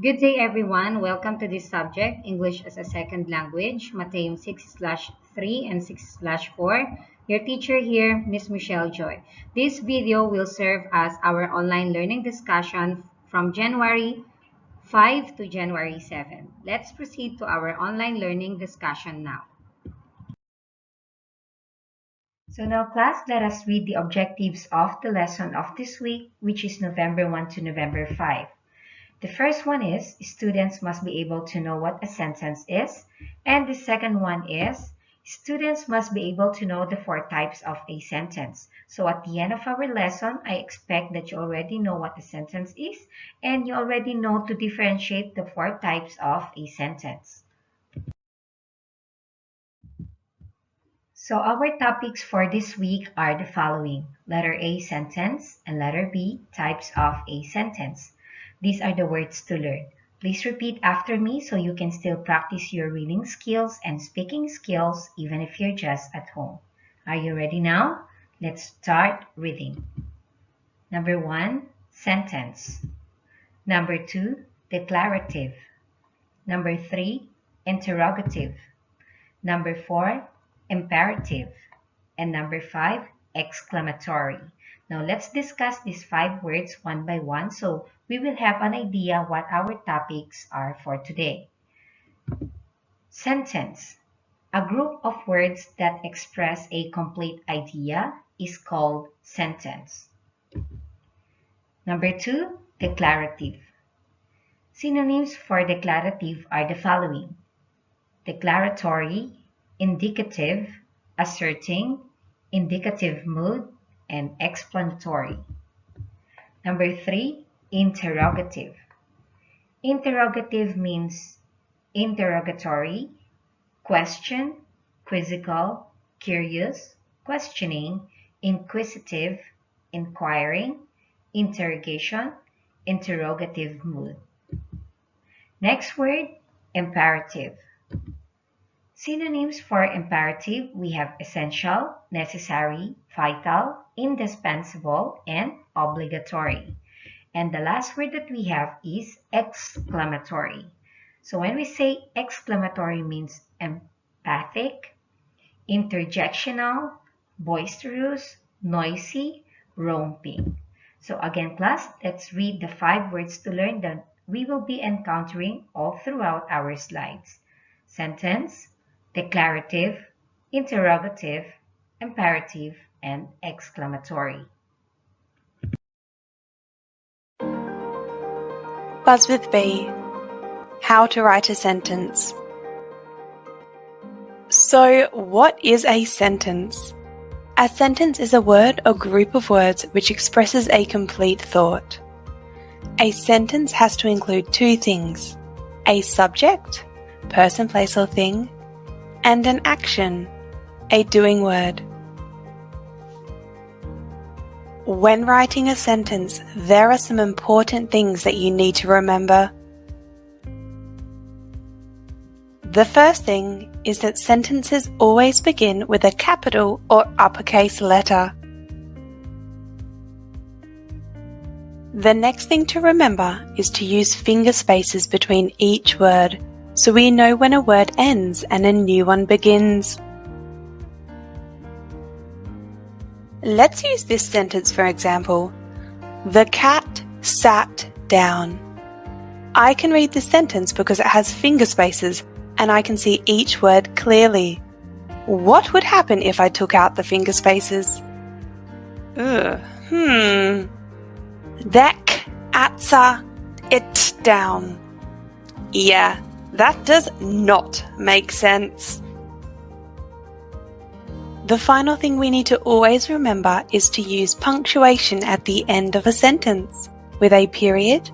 Good day, everyone. Welcome to this subject, English as a Second Language, Mathayom 6/3 and 6/4. Your teacher here, Miss Michelle Joy. This video will serve as our online learning discussion from January 5 to January 7. Let's proceed to our online learning discussion now. So now, class, let us read the objectives of the lesson of this week, which is November 1 to November 5. The first one is students must be able to know what a sentence is. And the second one is students must be able to know the four types of a sentence. So at the end of our lesson, I expect that you already know what a sentence is and you already know to differentiate the four types of a sentence. So our topics for this week are the following: letter A, sentence, and letter B, types of a sentence. These are the words to learn. Please repeat after me so you can still practice your reading skills and speaking skills even if you're just at home. Are you ready now? Let's start reading. Number 1, sentence. Number 2, declarative. Number 3, interrogative. Number 4, imperative. And number 5, exclamatory. Now let's discuss these 5 words one by one so we will have an idea what our topics are for today. Sentence. A group of words that express a complete idea is called sentence. Number 2, declarative. Synonyms for declarative are the following: declaratory, indicative, asserting, indicative mood, and explanatory. Number 3, interrogative. Interrogative means interrogatory, question, quizzical, curious, questioning, inquisitive, inquiring, interrogation, interrogative mood. Next word, imperative. Synonyms for imperative, we have essential, necessary, vital, indispensable, and obligatory. And the last word that we have is exclamatory. So when we say exclamatory means emphatic, interjectional, boisterous, noisy, romping. So again, class, let's read the 5 words to learn that we will be encountering all throughout our slides. Sentence, declarative, interrogative, imperative, and exclamatory. Buzz with B. How to write a sentence. So, what is a sentence? A sentence is a word or group of words which expresses a complete thought. A sentence has to include 2 things: a subject, person, place, or thing, and an action, a doing word. When writing a sentence, there are some important things that you need to remember. The first thing is that sentences always begin with a capital or uppercase letter. The next thing to remember is to use finger spaces between each word, so we know when a word ends and a new one begins. Let's use this sentence for example. The cat sat down. I can read this sentence because it has finger spaces and I can see each word clearly. What would happen if I took out the finger spaces? That atsa it down. Yeah, that does not make sense. The final thing we need to always remember is to use punctuation at the end of a sentence with a period,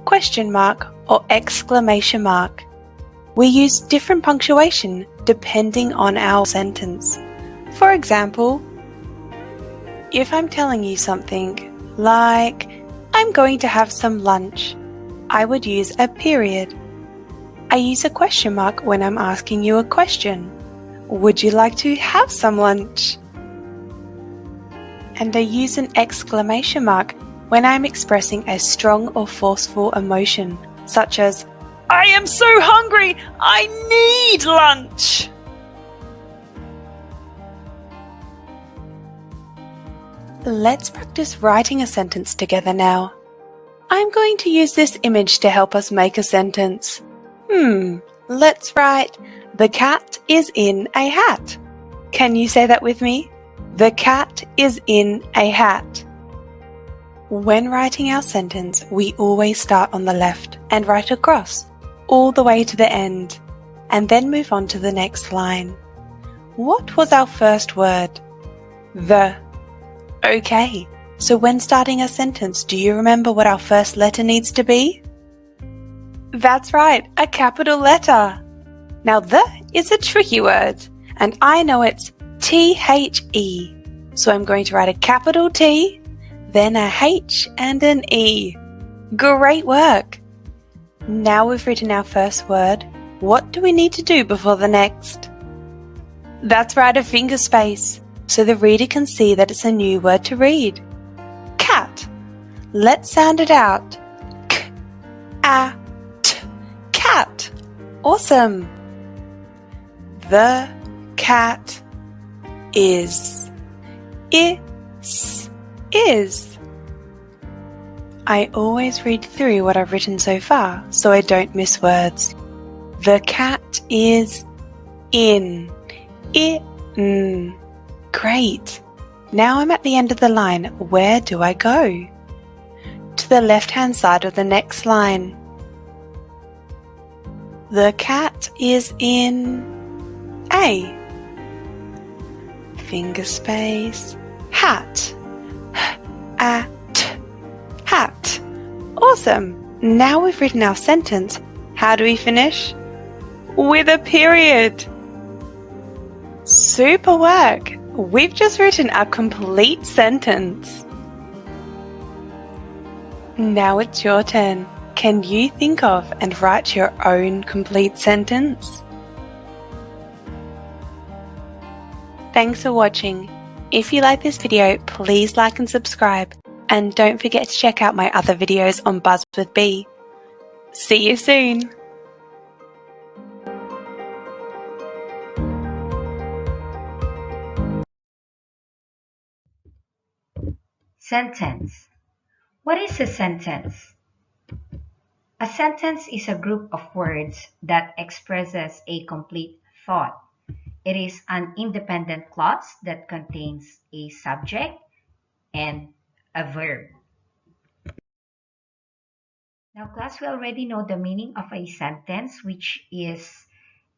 question mark, or exclamation mark. We use different punctuation depending on our sentence. For example, if I'm telling you something like, I'm going to have some lunch, I would use a period. I use a question mark when I'm asking you a question. Would you like to have some lunch? And I use an exclamation mark when I'm expressing a strong or forceful emotion. such as, I am so hungry, I need lunch. Let's practice writing a sentence together now. I'm going to use this image to help us make a sentence. Let's write, the cat is in a hat. Can you say that with me? The cat is in a hat. When writing our sentence, we always start on the left and write across, all the way to the end, and then move on to the next line. What was our first word? The. Okay, so when starting a sentence, do you remember what our first letter needs to be? That's right, a capital letter. Now the is a tricky word, and I know it's T-H-E. So I'm going to write a capital T, then a H and an E. Great work! Now we've written our first word, what do we need to do before the next? That's right, a finger space, so the reader can see that it's a new word to read. Cat. Let's sound it out. K-A-T. Cat. Awesome. The cat is. Is. I always read through what I've written so far so I don't miss words. The cat is in. Great. Now I'm at the end of the line. Where do I go? To the left-hand side of the next line. The cat is in a. Finger space. Hat. At. Hat. Awesome. Now we've written our sentence. How do we finish? With a period. Super work! We've just written a complete sentence. Now it's your turn. Can you think of and write your own complete sentence? Thanks for watching. If you like this video, please like and subscribe. And don't forget to check out my other videos on Buzz with Bee. See you soon! Sentence. What is a sentence? A sentence is a group of words that expresses a complete thought. It is an independent clause that contains a subject and a verb. Now, class, we already know the meaning of a sentence, which is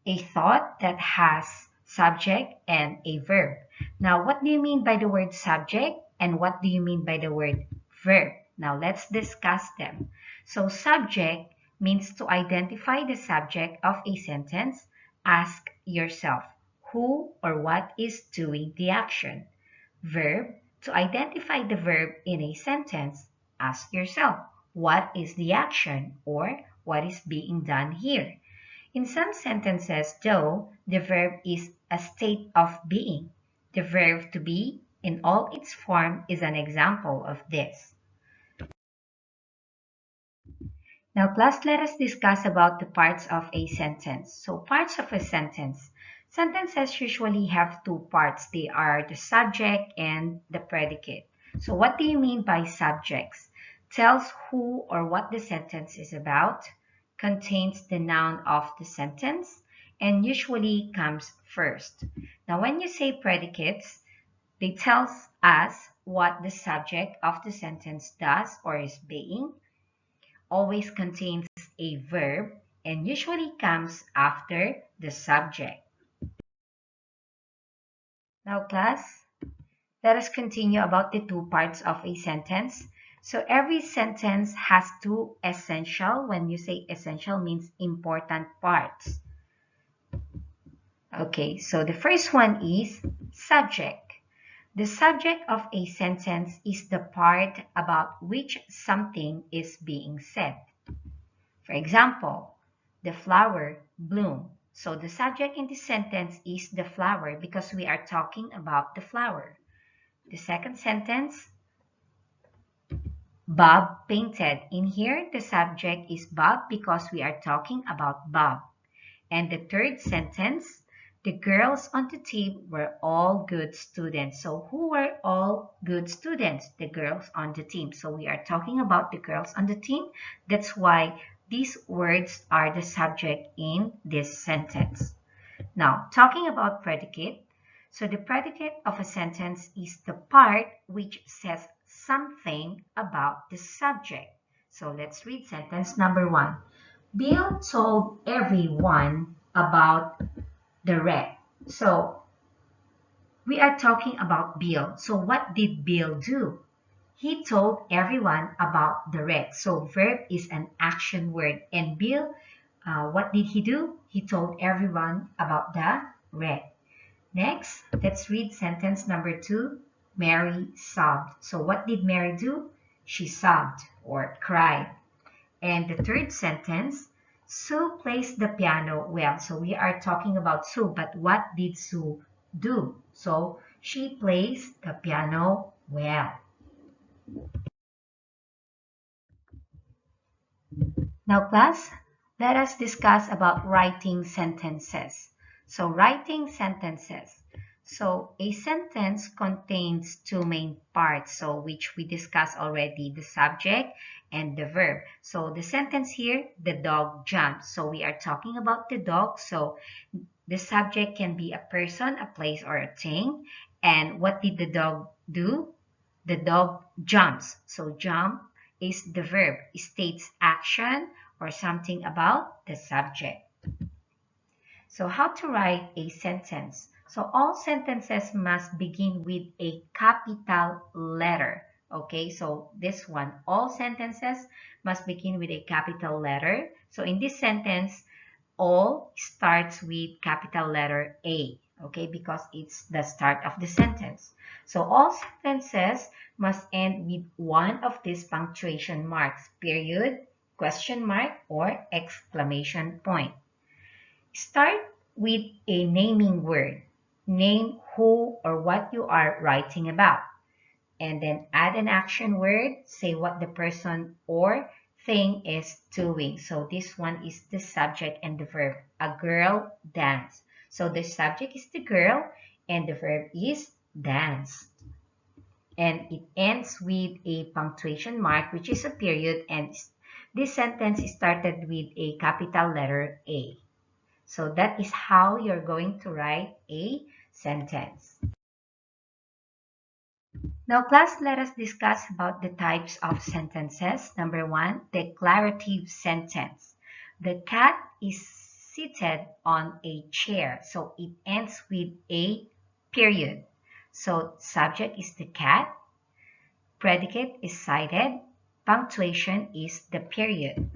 a thought that has subject and a verb. Now, what do you mean by the word subject and what do you mean by the word verb? Now, let's discuss them. So, subject means to identify the subject of a sentence. Ask yourself, who or what is doing the action? Verb, to identify the verb in a sentence. Ask yourself, what is the action or what is being done here? In some sentences, though, the verb is a state of being. The verb to be in all its form is an example of this. Now, class, let us discuss about the parts of a sentence. So, parts of a sentence. Sentences usually have two parts. They are the subject and the predicate. So, what do you mean by subjects? Tells who or what the sentence is about, contains the noun of the sentence, and usually comes first. Now, when you say predicates, they tell us what the subject of the sentence does or is being, always contains a verb, and usually comes after the subject. Now, class, let us continue about the two parts of a sentence. So every sentence has two essential. When you say essential, means important parts. Okay, so the first one is subject. The subject of a sentence is the part about which something is being said. For example, the flower bloom. So the subject in this sentence is the flower because we are talking about the flower. The second sentence, Bob painted. In here, the subject is Bob because we are talking about Bob. And the third sentence, the girls on the team were all good students. So who were all good students? The girls on the team. So we are talking about the girls on the team. That's why these words are the subject in this sentence. Now, talking about predicate. So the predicate of a sentence is the part which says something about the subject. So let's read sentence number 1. Bill told everyone about the wreck. So we are talking about Bill. So what did Bill do? He told everyone about the wreck. So verb is an action word. And Bill, what did he do? He told everyone about the wreck. Next, let's read sentence number 2. Mary sobbed. So what did Mary do? She sobbed or cried. And the third sentence, Sue plays the piano well. So we are talking about Sue, but what did Sue do? So she plays the piano well. Now, class, let us discuss about writing sentences. So writing sentences. So a sentence contains two main parts, so which we discussed already, the subject and the verb. So the sentence here, the dog jumped. So we are talking about the dog. So the subject can be a person, a place, or a thing. And what did the dog do? The dog jumps. So jump is the verb. It states action or something about the subject. So how to write a sentence? So all sentences must begin with a capital letter. Okay, so this one, all sentences must begin with a capital letter. So in this sentence, all starts with capital letter A, okay, because it's the start of the sentence. So all sentences must end with one of these punctuation marks, period, question mark, or exclamation point. Start with a naming word. Name who or what you are writing about. And then add an action word. Say what the person or thing is doing. So this one is the subject and the verb. A girl dance. So the subject is the girl and the verb is dance. And it ends with a punctuation mark, which is a period, and this sentence started with a capital letter A. So that is how you're going to write a sentence. Now, class, let us discuss about the types of sentences. Number 1, declarative sentence. The cat is seated on a chair, so it ends with a period. So subject is the cat, predicate is cited, punctuation is the period.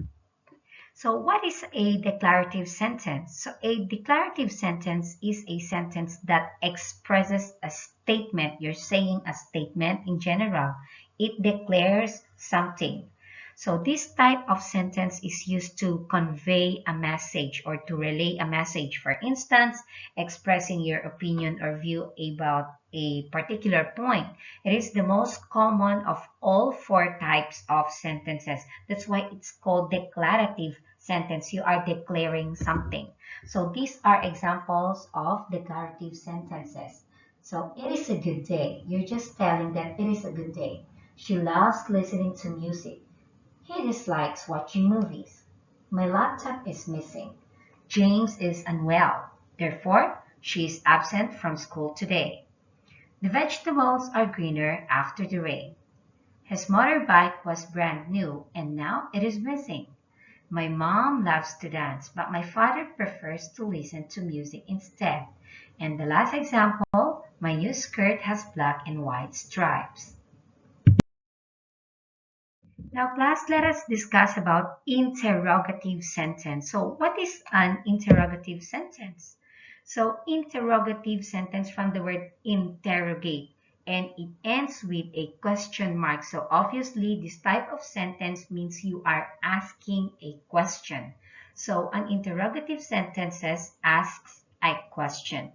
So what is a declarative sentence? So a declarative sentence is a sentence that expresses a statement. You're saying a statement in general. It declares something. So this type of sentence is used to convey a message or to relay a message. For instance, expressing your opinion or view about a particular point. It is the most common of all four types of sentences. That's why it's called declarative sentence. You are declaring something. So these are examples of declarative sentences. So it is a good day. You're just telling that it is a good day. She loves listening to music. He dislikes watching movies. My laptop is missing. James is unwell. Therefore, she is absent from school today. The vegetables are greener after the rain. His motorbike was brand new and now it is missing. My mom loves to dance, but my father prefers to listen to music instead. And the last example, my new skirt has black and white stripes. Now, class, let us discuss about interrogative sentence. So, what is an interrogative sentence? So, interrogative sentence from the word interrogate, and it ends with a question mark. So, obviously, this type of sentence means you are asking a question. So, an interrogative sentence asks a question.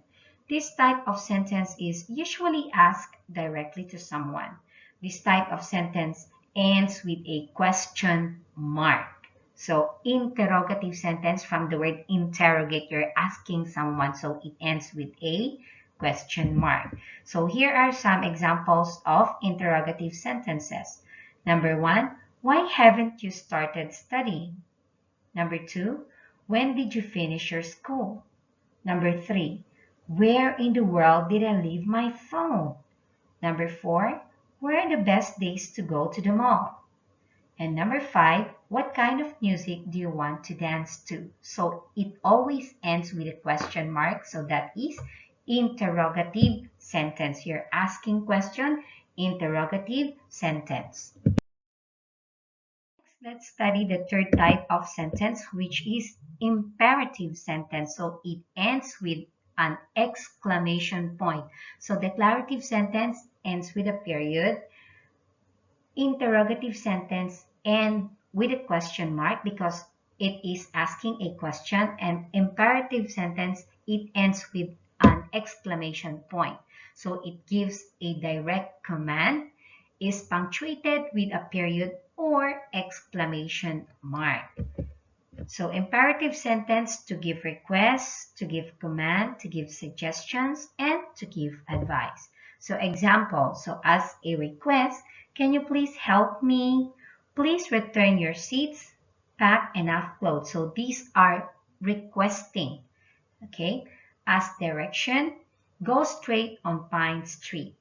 This type of sentence is usually asked directly to someone. This type of sentence ends with a question mark. So interrogative sentence from the word interrogate, you're asking someone, so it ends with a question mark. So here are some examples of interrogative sentences. Number one, why haven't you started studying? Number two, when did you finish your school? Number three, where in the world did I leave my phone? Number four, where are the best days to go to the mall? And number five, what kind of music do you want to dance to? So it always ends with a question mark. So that is interrogative sentence. You're asking question, interrogative sentence. Let's study the third type of sentence, which is imperative sentence. So it ends with an exclamation point. So declarative sentence ends with a period. Interrogative sentence ends with a question mark because it is asking a question, and imperative sentence, it ends with an exclamation point. So it gives a direct command, is punctuated with a period or exclamation mark. So imperative sentence, to give requests, to give command, to give suggestions, and to give advice. So example, so as a request, can you please help me? Please return your seats, pack enough clothes. So these are requesting, okay? As direction, go straight on Pine Street.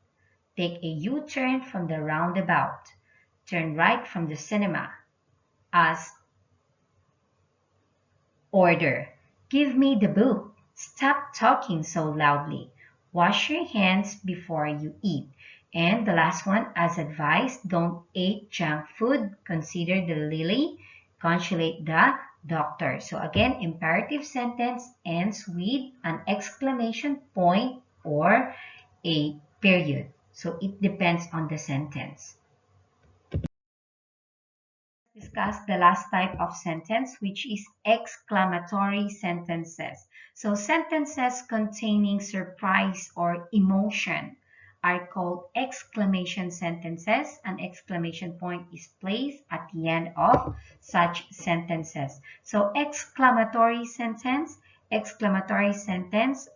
Take a U-turn from the roundabout. Turn right from the cinema. As order, give me the book. Stop talking so loudly. Wash your hands before you eat. And the last one, as advised, don't eat junk food. Consider the lily. Consulate the doctor. So again, imperative sentence ends with an exclamation point or a period. So it depends on the sentence. Discuss the last type of sentence, which is exclamatory sentences. So sentences containing surprise or emotion are called exclamation sentences. An exclamation point is placed at the end of such sentences. So exclamatory sentence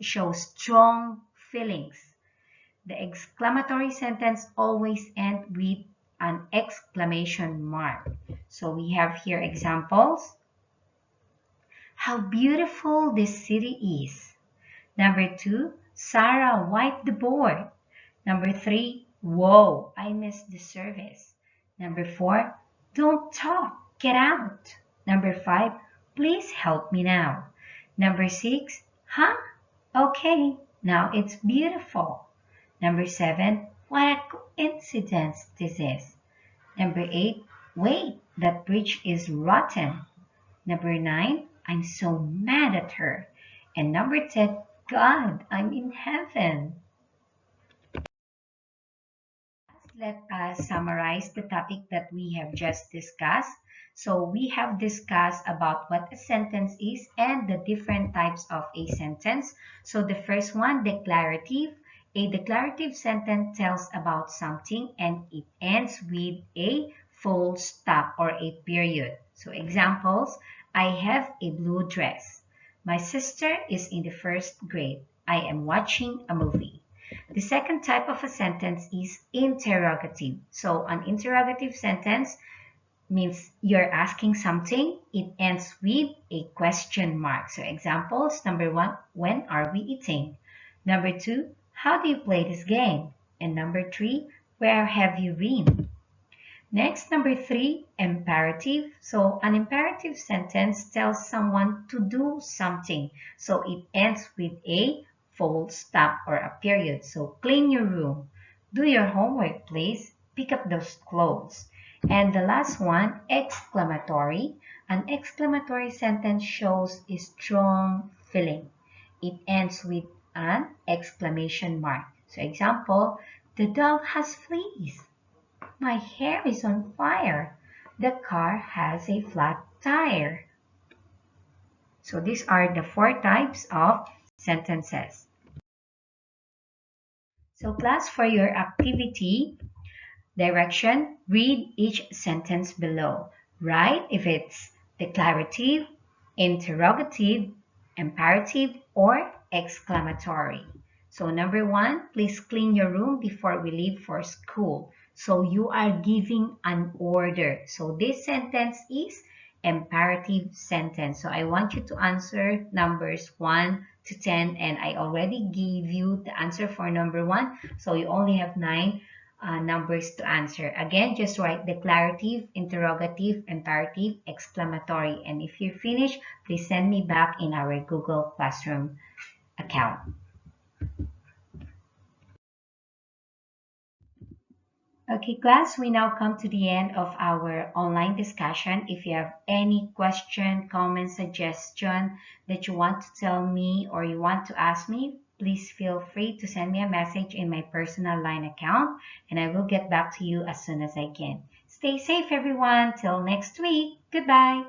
shows strong feelings. The exclamatory sentence always ends with an exclamation mark. So we have here examples. How beautiful this city is. Number two, Sarah, wipe the board. Number three, whoa, I missed the service. Number four, don't talk, get out. Number five, please help me now. Number six, huh? Okay, now it's beautiful. Number seven, what a coincidence this is. Number eight, wait, that bridge is rotten. Number nine, I'm so mad at her. And number 10, God, I'm in heaven. Let us summarize the topic that we have just discussed. So we have discussed about what a sentence is and the different types of a sentence. So the first one, declarative. A declarative sentence tells about something and it ends with a full stop or a period. So examples, I have a blue dress. My sister is in the first grade. I am watching a movie. The second type of a sentence is interrogative. So an interrogative sentence means you're asking something. It ends with a question mark. So examples, number one, when are we eating? Number two, how do you play this game? And number three, where have you been? Next, number three, imperative. So an imperative sentence tells someone to do something. So it ends with a full stop or a period. So clean your room. Do your homework, please. Pick up those clothes. And the last one, exclamatory. An exclamatory sentence shows a strong feeling. It ends with an exclamation mark. So example, the dog has fleas. My hair is on fire. The car has a flat tire. So these are the four types of sentences. So class, for your activity, Direction: read each sentence below. Write if it's declarative, interrogative, imperative, or exclamatory. So number one, please clean your room before we leave for school. So you are giving an order. So this sentence is imperative sentence. So I want you to answer numbers 1 to 10, and I already gave you the answer for number 1. So you only have 9 numbers to answer. Again, just write declarative, interrogative, imperative, exclamatory. And if you're finished, please send me back in our Google Classroom account. Okay, class, we now come to the end of our online discussion. If you have any question, comment, suggestion that you want to tell me or you want to ask me, please feel free to send me a message in my personal line account and I will get back to you as soon as I can. Stay safe, everyone. Till next week. Goodbye.